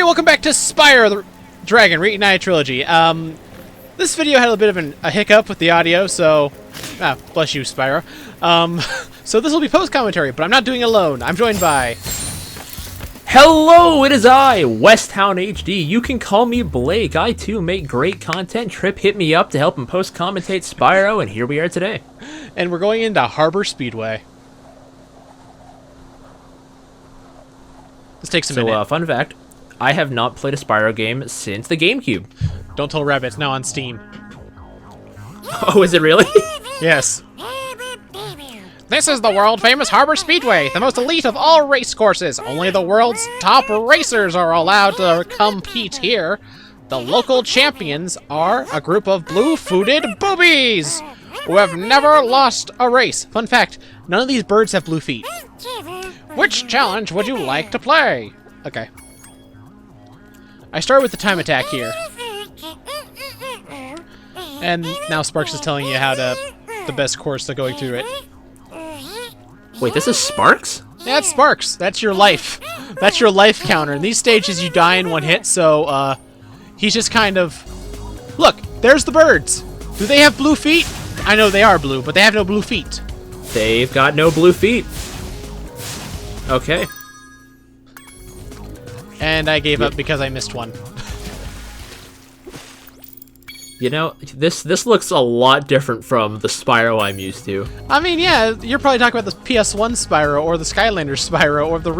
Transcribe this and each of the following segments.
welcome back to Spyro the Dragon Reignited Trilogy. This video had a bit of a hiccup with the audio, so... bless you, Spyro. So this will be post-commentary, but I'm not doing it alone. I'm joined by... Hello, it is I, WestTownHD. You can call me Blake. I, too, make great content. Trip hit me up to help him post-commentate Spyro, and here we are today. And we're going into Harbor Speedway. This takes a minute. So, fun fact, I have not played a Spyro game since the GameCube. Don't tell Rabbit, it's now on Steam. Oh, is it really? Yes. This is the world-famous Harbor Speedway, the most elite of all race courses. Only the world's top racers are allowed to compete here. The local champions are a group of blue-footed boobies who have never lost a race. Fun fact, none of these birds have blue feet. Which challenge would you like to play? Okay. I start with the time attack here. And now Sparks is telling you how to... the best course to going through it. Wait, this is Sparks? Yeah, it's Sparks. That's your life. That's your life counter. In these stages, you die in one hit, so, he's just kind of... Look, there's the birds. Do they have blue feet? I know they are blue, but they have no blue feet. They've got no blue feet. Okay. And I gave up because I missed one. You know, this looks a lot different from the Spyro I'm used to. I mean, yeah, you're probably talking about the PS1 Spyro, or the Skylanders Spyro, or the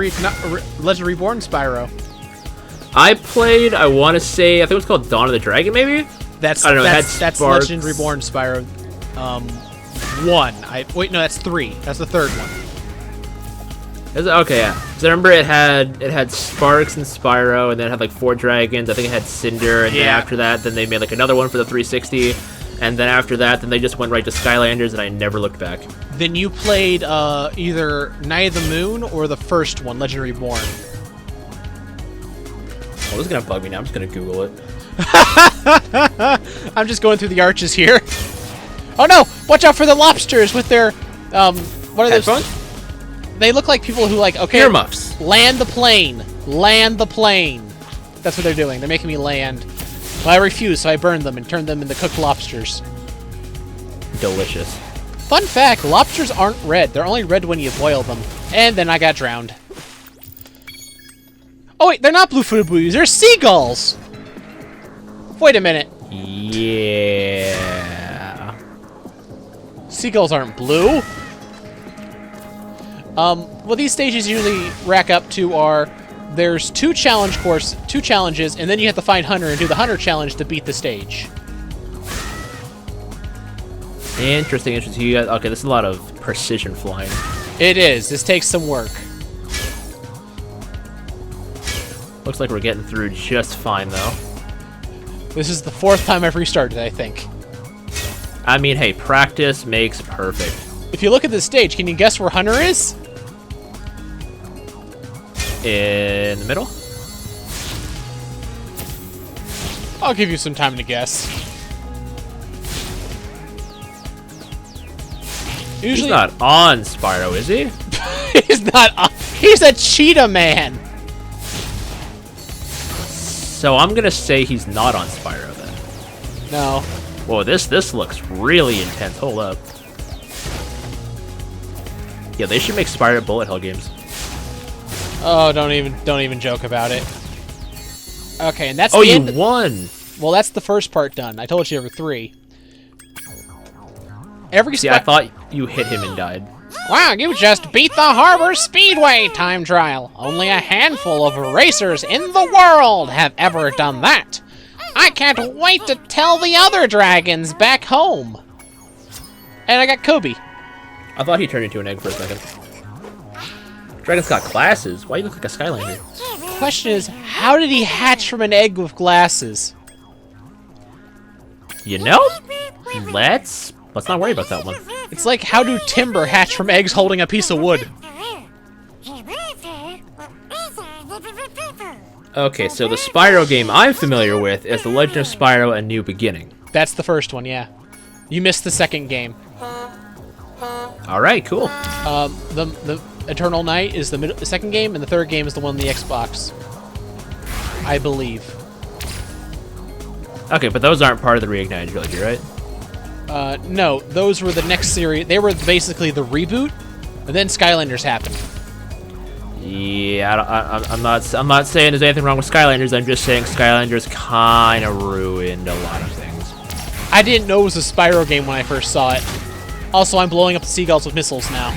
Legend Reborn Spyro. I played, I want to say, I think it was called Dawn of the Dragon, maybe? That's, I don't know, that's Legend Reborn Spyro 1. Wait, no, that's 3. That's the third one. Is it? Okay, yeah. So I remember it had Sparks and Spyro, and then it had like 4 dragons. I think it had Cinder, and then after that, then they made like another one for the 360, and then after that, then they just went right to Skylanders, and I never looked back. Then you played either Night of the Moon or the first one, Legend Reborn. Oh, this is gonna bug me now. I'm just gonna Google it. I'm just going through the arches here. Oh no! Watch out for the lobsters with their what are Headphones? those? They look like people who like, okay, earmuffs. Land the plane. Land the plane. That's what they're doing. They're making me land. Well, I refuse, so I burned them and turned them into cooked lobsters. Delicious. Fun fact, lobsters aren't red. They're only red when you boil them. And then I got drowned. Oh wait, they're not blue-footed boobies. They're seagulls. Wait a minute. Yeah. Seagulls aren't blue. What these stages usually rack up to are, there's two challenges, and then you have to find Hunter and do the Hunter challenge to beat the stage. Interesting. You guys, okay, this is a lot of precision flying. It is. This takes some work. Looks like we're getting through just fine, though. This is the 4th time I've restarted, I think. I mean, hey, practice makes perfect. If you look at this stage, can you guess where Hunter is? In the middle? I'll give you some time to guess. Usually, he's not on Spyro, is he? He's not on. He's a cheetah man. So I'm gonna say he's not on Spyro then. No. Whoa, this looks really intense. Hold up. Yeah, they should make Spyro bullet hell games. Oh, don't even joke about it. Okay, and that's oh, the end. You won. Well, that's the first part done. I told you there were 3. See, I thought you hit him and died. Wow, you just beat the Harbor Speedway time trial. Only a handful of racers in the world have ever done that. I can't wait to tell the other dragons back home. And I got Kobe. I thought he turned into an egg for a second. Dragon's got glasses. Why do you look like a Skylander? Question is, how did he hatch from an egg with glasses? You know? Let's not worry about that one. It's like, how do timber hatch from eggs holding a piece of wood? Okay, so the Spyro game I'm familiar with is The Legend of Spyro: A New Beginning. That's the first one, yeah. You missed the second game. Alright, cool. The Eternal Night is the second game, and the third game is the one on the Xbox. I believe. Okay, but those aren't part of the Reignited Trilogy, right? No, those were the next series. They were basically the reboot, and then Skylanders happened. Yeah, I'm not saying there's anything wrong with Skylanders. I'm just saying Skylanders kind of ruined a lot of things. I didn't know it was a Spyro game when I first saw it. Also, I'm blowing up the seagulls with missiles now.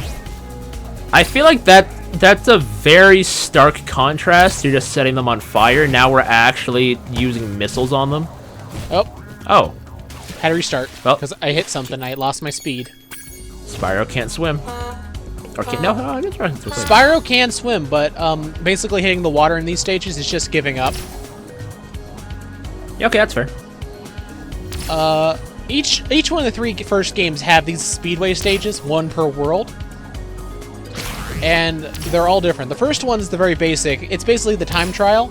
I feel like that's a very stark contrast to just setting them on fire. Now we're actually using missiles on them. Oh. Had to restart Well, because I hit something. I lost my speed. Spyro can't swim. Or can no? I guess Spyro can swim. Spyro can swim, but basically hitting the water in these stages is just giving up. Yeah, okay, that's fair. Each one of the three first games have these speedway stages, one per world. And they're all different. The first one's the very basic. It's basically the time trial.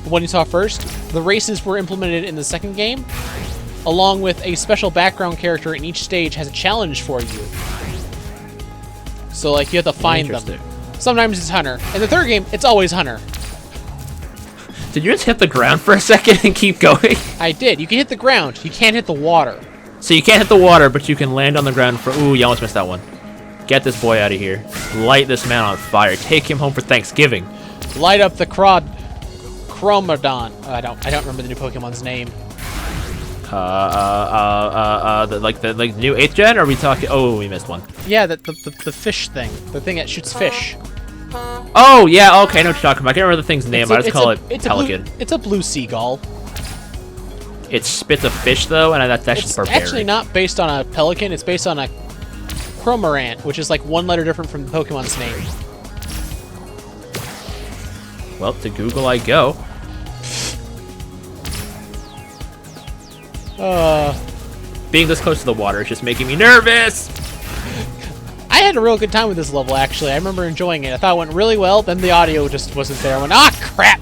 The one you saw first. The races were implemented in the second game, along with a special background character in each stage has a challenge for you. So, like, you have to find them. Sometimes it's Hunter. In the third game, it's always Hunter. Did you just hit the ground for a second and keep going? I did. You can hit the ground. You can't hit the water. So you can't hit the water, but you can land on the ground for... Ooh, you almost missed that one. Get this boy out of here. Light this man on fire. Take him home for Thanksgiving. Light up the Chromodon. I don't remember the new Pokemon's name. The new 8th gen? Or are we talking... Oh, we missed one. Yeah, the fish thing. The thing that shoots fish. Oh, yeah, okay, I know what you're talking about. I can't remember the thing's name. I just call it Pelican. It's a blue seagull. It spits a fish, though, and that's just barbaric. It's actually not based on a pelican. It's based on a Chromorant, which is like one letter different from the Pokemon's name. Well, to Google I go. Being this close to the water is just making me nervous! I had a real good time with this level, actually. I remember enjoying it. I thought it went really well, then the audio just wasn't there. I went, ah, crap!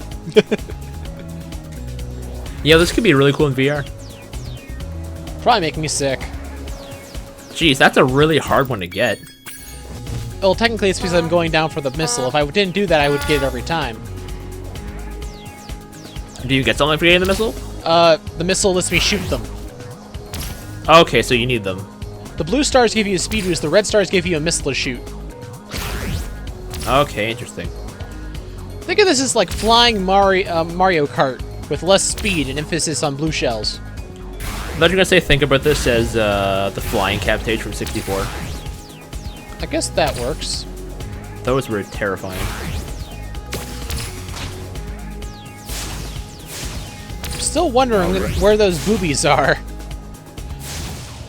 Yeah, this could be really cool in VR. Probably making me sick. Jeez, that's a really hard one to get. Well, technically it's because I'm going down for the missile. If I didn't do that, I would get it every time. Do you get something for getting the missile? The missile lets me shoot them. Okay, so you need them. The blue stars give you a speed boost, the red stars give you a missile to shoot. Okay, interesting. Think of this as like flying Mario Kart, with less speed and emphasis on blue shells. I thought you were going to say think about this as the flying cap stage from 64. I guess that works. Those were terrifying. I'm still wondering where those boobies are.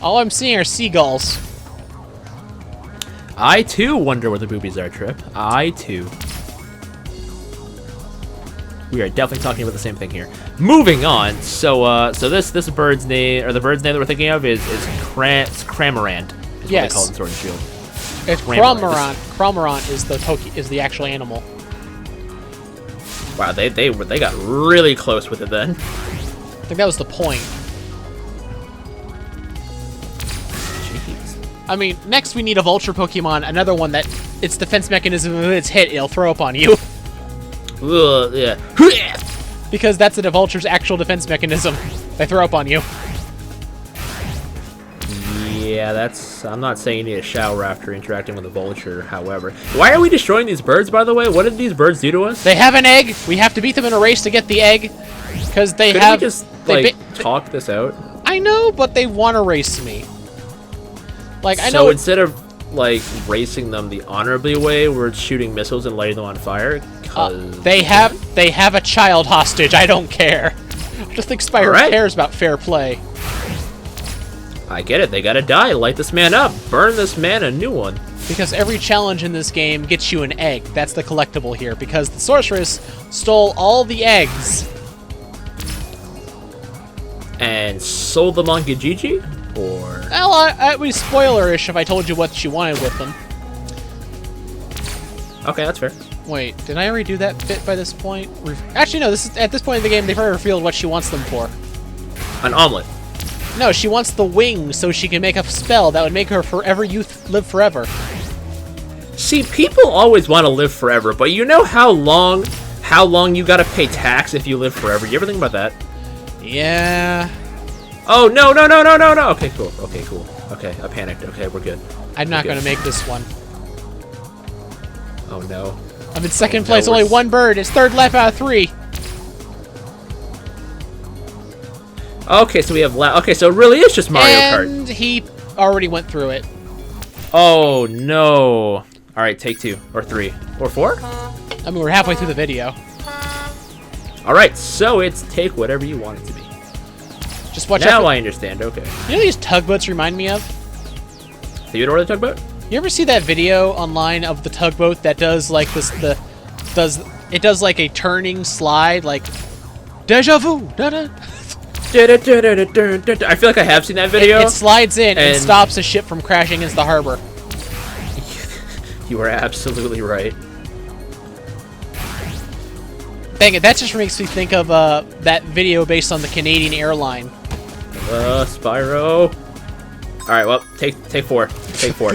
All I'm seeing are seagulls. I, too, wonder where the boobies are, Trip. I, too. We are definitely talking about the same thing here. Moving on. So this bird's name, or the bird's name that we're thinking of is Cramorant. Is yes. What they call it in Sword and Shield. It's Cramorant. Cramorant is the actual animal. Wow, they got really close with it then. I think that was the point. Jeez. I mean, next we need a vulture Pokemon, another one that its defense mechanism, if it's hit, it'll throw up on you. Ugh, yeah. Because that's a vulture's actual defense mechanism. They throw up on you. Yeah, that's... I'm not saying you need a shower after interacting with a vulture, however. Why are we destroying these birds, by the way? What did these birds do to us? They have an egg. We have to beat them in a race to get the egg. Because they Couldn't have... we just, like, talk this out? I know, but they want to race me. Like, I know... So instead of, like, racing them the honorably way, we're shooting missiles and lighting them on fire? They have a child hostage. I don't care. I just think Spyro cares about fair play. I get it. They gotta die. Light this man up. Burn this man a new one. Because every challenge in this game gets you an egg. That's the collectible here. Because the sorceress stole all the eggs. And sold them on Kijiji? Or... Well, it was spoiler-ish if I told you what she wanted with them. Okay, that's fair. Wait, did I already do that bit by this point? Actually, no. At this point in the game, they've already revealed what she wants them for. An omelet. No, she wants the wings so she can make a spell that would make her live forever. See, people always want to live forever, but you know how how long you gotta pay tax if you live forever. You ever think about that? Yeah. Oh, no, no, no, no, no, no. Okay, cool. Okay, cool. Okay, I panicked. Okay, we're good. I'm not going to make this one. Oh, no. I'm in second place. Only one bird. It's third lap out of 3. Okay, so we have... Okay, so it really is just Mario Kart. And he already went through it. Oh, no. All right, take 2. Or 3. Or 4? I mean, we're halfway through the video. All right, so it's take whatever you want it to be. Just watch now out. I understand. Okay. You know these tugboats remind me of? Theodore the tugboat? You ever see that video online of the tugboat that does like this? It does like a turning slide, like deja vu. Da-da. I feel like I have seen that video. It slides in and stops a ship from crashing into the harbor. You are absolutely right. Dang it! That just makes me think of that video based on the Canadian airline. Spyro. All right, well, take 4. Take 4.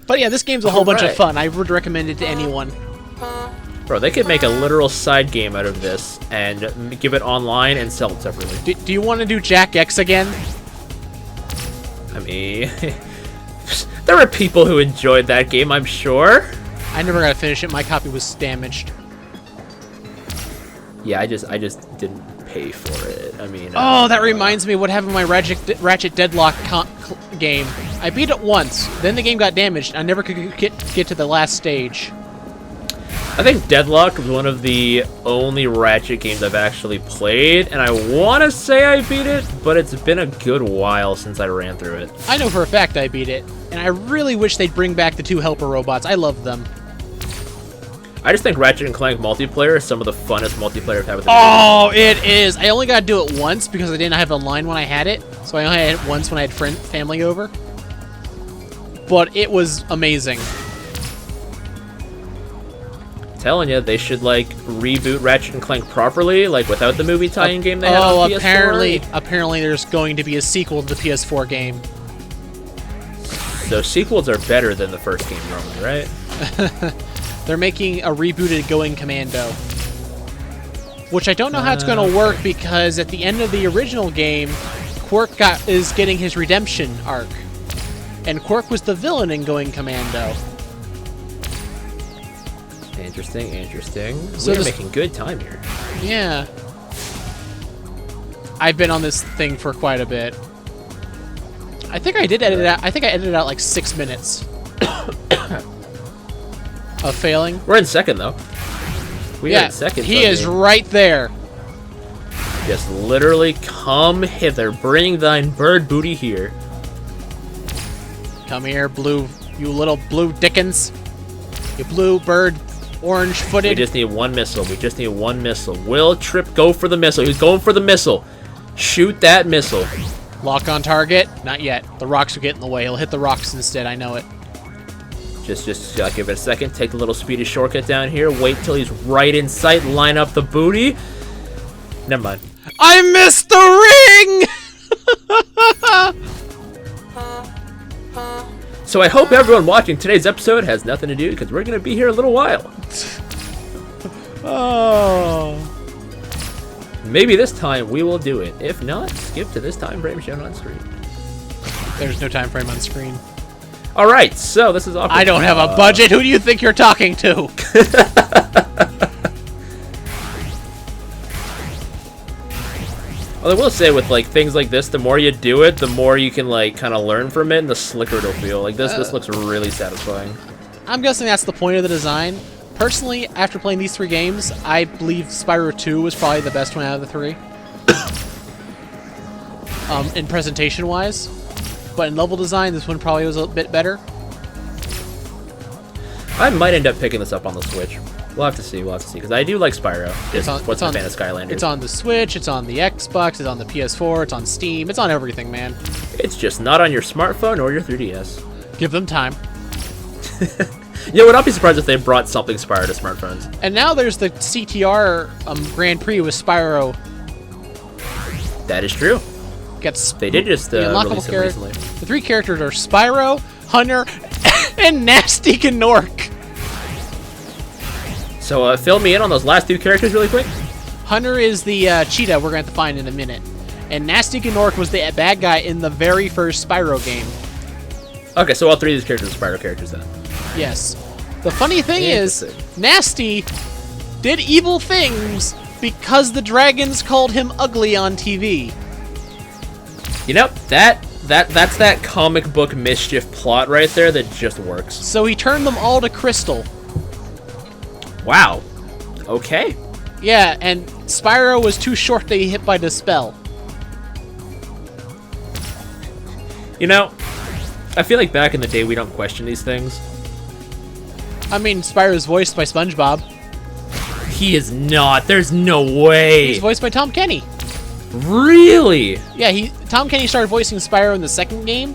But yeah, this game's a whole bunch of fun. I would recommend it to anyone. Bro, they could make a literal side game out of this and give it online and sell it separately. Do you want to do Jack X again? I mean, there were people who enjoyed that game, I'm sure. I never got to finish it. My copy was damaged. Yeah, I just didn't pay for it. I mean... Oh, that reminds me what happened with my Ratchet Deadlock game. I beat it once, then the game got damaged. I never could get to the last stage. I think Deadlock was one of the only Ratchet games I've actually played, and I want to say I beat it, but it's been a good while since I ran through it. I know for a fact I beat it, and I really wish they'd bring back the 2 helper robots. I love them. I just think Ratchet & Clank multiplayer is some of the funnest multiplayer I've had with it. Oh, it is! I only got to do it once because I didn't have a line when I had it, so I only had it once when I had family over. But it was amazing. Telling you, they should like reboot Ratchet & Clank properly, like without the movie tie-in game they had on PS4. Apparently there's going to be a sequel to the PS4 game. So sequels are better than the first game normally, right? They're making a rebooted Going Commando. Which I don't know how it's going to work because at the end of the original game, Quirk is getting his redemption arc. And Quirk was the villain in Going Commando. Interesting, interesting. So we're making good time here. Yeah. I've been on this thing for quite a bit. I think I did edit it out. I think I edited out like 6 minutes of failing. We're in second though. We are in second. He is right there. Just literally come hither. Bring thine bird booty here. Come here, blue. You little blue Dickens. You blue bird. Orange-footed. We just need one missile. We just need one missile. Will Tripp go for the missile? He's going for the missile. Shoot that missile. Lock on target. Not yet. The rocks will get in the way. He'll hit the rocks instead. I know it. Just give it a second. Take a little speedy shortcut down here. Wait till he's right in sight. Line up the booty. Never mind. I missed the ring! So I hope everyone watching today's episode has nothing to do because we're going to be here a little while. Oh. Maybe this time we will do it. If not, skip to this time frame shown on screen. There's no time frame on screen. All right, so this is awkward. I don't have a budget. Who do you think you're talking to? Well, I will say with like things like this, the more you do it, the more you can like kind of learn from it, and the slicker it'll feel. Like this looks really satisfying. I'm guessing that's the point of the design. Personally, after playing these 3 games, I believe Spyro 2 was probably the best one out of the 3. In presentation-wise, but in level design, this one probably was a bit better. I might end up picking this up on the Switch. We'll have to see. We'll have to see because I do like Spyro. It's on fan of Skylanders. It's on the Switch. It's on the Xbox. It's on the PS4. It's on Steam. It's on everything, man. It's just not on your smartphone or your 3DS. Give them time. Yeah, would not be surprised if they brought something Spyro to smartphones. And now there's the CTR Grand Prix with Spyro. That is true. They did just release it recently. The 3 characters are Spyro, Hunter, and Nasty Gnorc. So fill me in on those last two characters really quick. Hunter is the cheetah we're going to have to find in a minute. And Nasty Gnorc was the bad guy in the very first Spyro game. Okay, so all three of these characters are Spyro characters then. Yes. The funny thing is, Nasty did evil things because the dragons called him ugly on TV. You know, that's that comic book mischief plot right there that just works. So he turned them all to crystal. Wow. Okay. Yeah, and Spyro was too short to be hit by the spell. You know, I feel like back in the day we don't question these things. I mean, Spyro's voiced by SpongeBob. He is not. There's no way. He's voiced by Tom Kenny. Really? Yeah, Tom Kenny started voicing Spyro in the second game,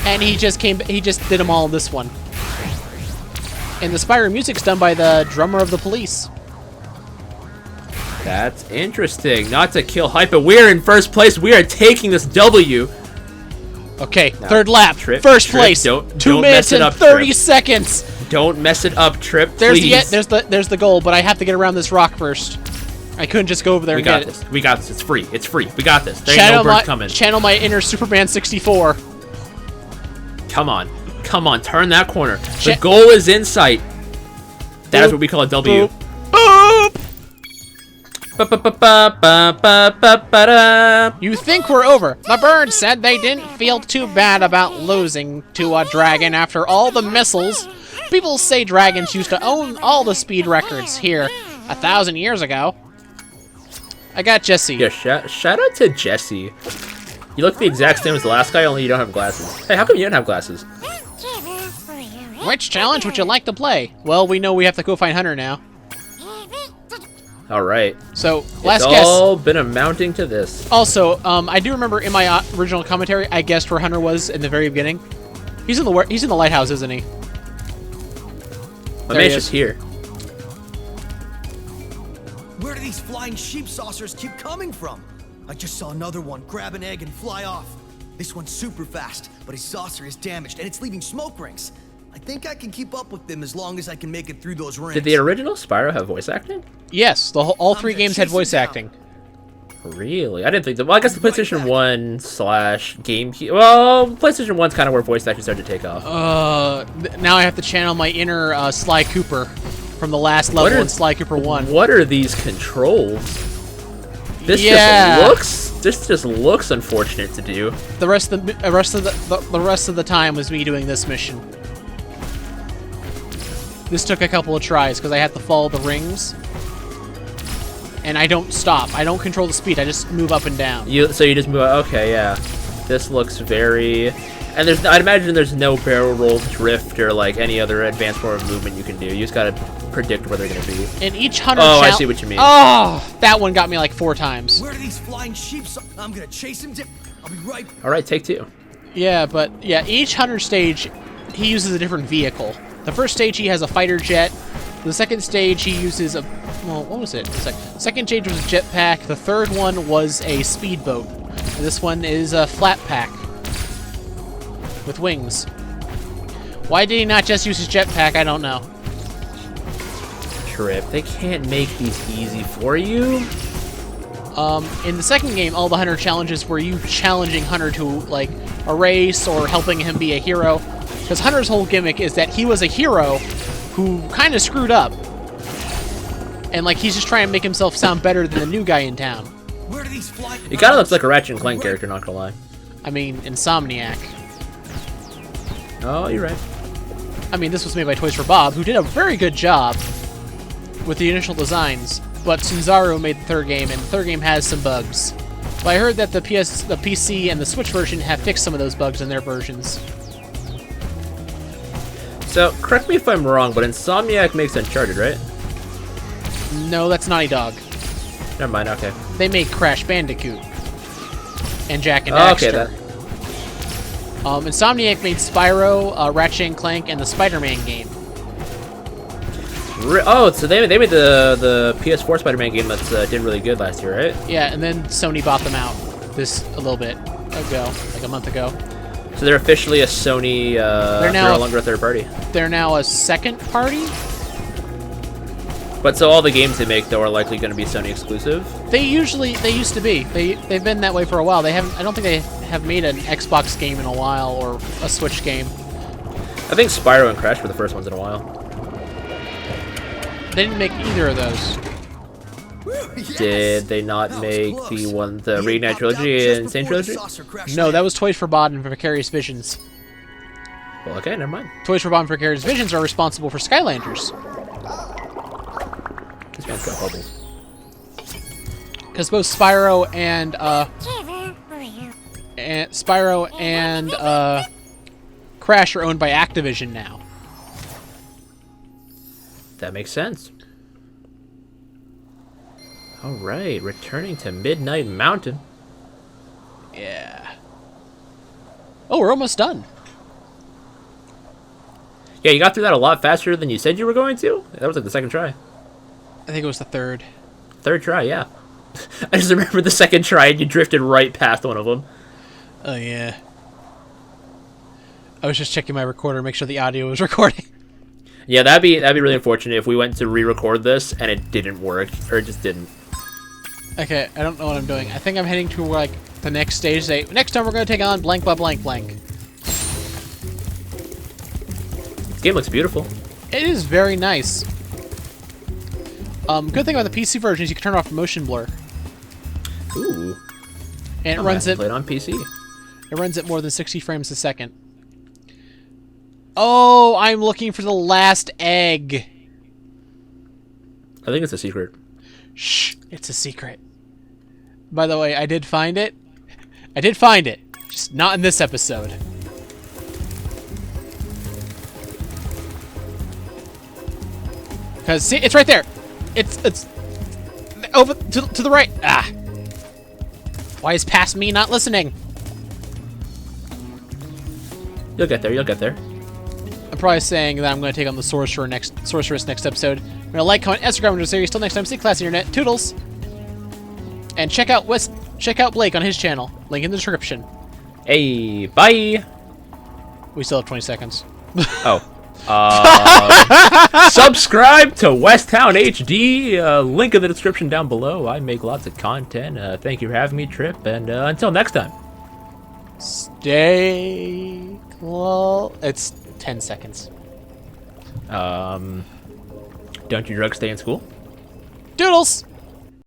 and he just did them all in this one. And the Spyro music's done by the drummer of the Police. That's interesting. Not to kill hype, but we're in first place. We are taking this W. Okay, Now, third lap, first place. Don't 2 mess minutes it and up, 30 Trip. seconds. Don't mess it up, Trip. There's please. there's the goal, but I have to get around this rock first. I couldn't just go over there and get it. We got this. It's free. It's free. We got this. There ain't no birds coming. Channel my inner Superman 64. Come on. Come on. Turn that corner. The goal is in sight. That's what we call a W. Boop. You think we're over. The birds said they didn't feel too bad about losing to a dragon after all the missiles. People say dragons used to own all the speed records here 1,000 years ago. I got Jesse. Yeah, shout out to Jesse. You look the exact same as the last guy, only you don't have glasses. Hey, how come you don't have glasses? Which challenge would you like to play? Well, we know we have to go find Hunter now. Alright. So, last guess. It's all been amounting to this. Also, I do remember in my original commentary, I guessed where Hunter was in the very beginning. He's in the lighthouse, isn't he? My man's just here. Where do these flying sheep saucers keep coming from? I just saw another one grab an egg and fly off. This one's super fast, but his saucer is damaged and it's leaving smoke rings. I think I can keep up with them as long as I can make it through those rings. Did the original Spyro have voice acting? Yes, all three games had voice acting. Really? I didn't think that. Well, I guess the PlayStation 1 / GameCube. Well, PlayStation 1's kind of where voice acting started to take off. Now I have to channel my inner Sly Cooper from the last level in Sly Cooper 1. What are these controls? This just looks unfortunate to do. The rest of the time was me doing this mission. This took a couple of tries because I had to follow the rings. And I don't stop. I don't control the speed. I just move up and down. So you just move. Okay, yeah. This looks very. And I'd imagine there's no barrel roll, drift, or like any other advanced form of movement you can do. You just gotta predict where they're gonna be. And each 100. Oh, I see what you mean. Oh, that one got me like 4 times. Where are these flying sheep? I'm gonna chase him. I'll be right. All right, take 2. Yeah, but yeah, each Hunter stage, he uses a different vehicle. The first stage he has a fighter jet. The second stage he uses a, well, what was it? The second stage was a jetpack. The third one was a speedboat. This one is a flat pack with wings. Why did he not just use his jetpack? I don't know. Trip, they can't make these easy for you. In the second game, all the Hunter challenges were you challenging Hunter to like a race or helping him be a hero. Because Hunter's whole gimmick is that he was a hero who kind of screwed up. And like he's just trying to make himself sound better than the new guy in town. Where do these fly? It kind of looks like a Ratchet and Clank character, not gonna lie. I mean, Insomniac. Oh, you're right. I mean, this was made by Toys for Bob, who did a very good job with the initial designs. But Sunzaru made the third game, and the third game has some bugs. But I heard that the PC, and the Switch version have fixed some of those bugs in their versions. So, correct me if I'm wrong, but Insomniac makes Uncharted, right? No, that's Naughty Dog. Never mind, okay. They made Crash Bandicoot. And Jak and Daxter. Okay, then. Insomniac made Spyro, Ratchet and Clank, and the Spider-Man game. Oh, so they made the PS4 Spider-Man game that did really good last year, right? Yeah, and then Sony bought them out a little bit ago, like a month ago. So they're officially a Sony, they're no longer a third party. They're now a second party? But so all the games they make though are likely going to be Sony exclusive. They used to be. They've been that way for a while. They haven't. I don't think they have made an Xbox game in a while or a Switch game. I think Spyro and Crash were the first ones in a while. They didn't make either of those. Yes! Did they not That was make close. the one, the He Reignited popped out Trilogy just and Insane before the Trilogy? saucer crashed No, in. that was Toys for Bod and Vicarious Visions. Well, okay, never mind. Toys for Bod and Vicarious Visions are responsible for Skylanders. This man's got bubbles. Because both Spyro and Crash are owned by Activision now. That makes sense. All right, returning to Midnight Mountain. Yeah. Oh, we're almost done. Yeah, you got through that a lot faster than you said you were going to. That was like the second try. I think it was the third. Third try, yeah. I just remember the second try and you drifted right past one of them. Oh, yeah. I was just checking my recorder to make sure the audio was recording. Yeah, that'd be really unfortunate if we went to re-record this and it didn't work, or it just didn't. Okay, I don't know what I'm doing. I think I'm heading to, like, the next stage. Next time we're going to take on blank blah blank blank. This game looks beautiful. It is very nice. Good thing about the PC version is you can turn off motion blur. Ooh. And it I'm runs gonna it. play it on PC. It runs at more than 60 frames a second. Oh, I'm looking for the last egg. I think it's a secret. Shh, it's a secret. By the way, I did find it. I did find it. Just not in this episode. Because, see, it's right there. It's over to the right. Ah. Why is past me not listening? You'll get there, you'll get there. I'm probably saying that I'm going to take on the sorceress next episode. I'm going to like, comment, and subscribe to the series. Till next time, stay classy, internet. Toodles. And check out Blake on his channel. Link in the description. Hey, bye! We still have 20 seconds. Oh. Subscribe to WestTownHD. Link in the description down below. I make lots of content. Thank you for having me, Trip. And until next time. Stay close. It's 10 seconds. Don't you drugs stay in school? Doodles!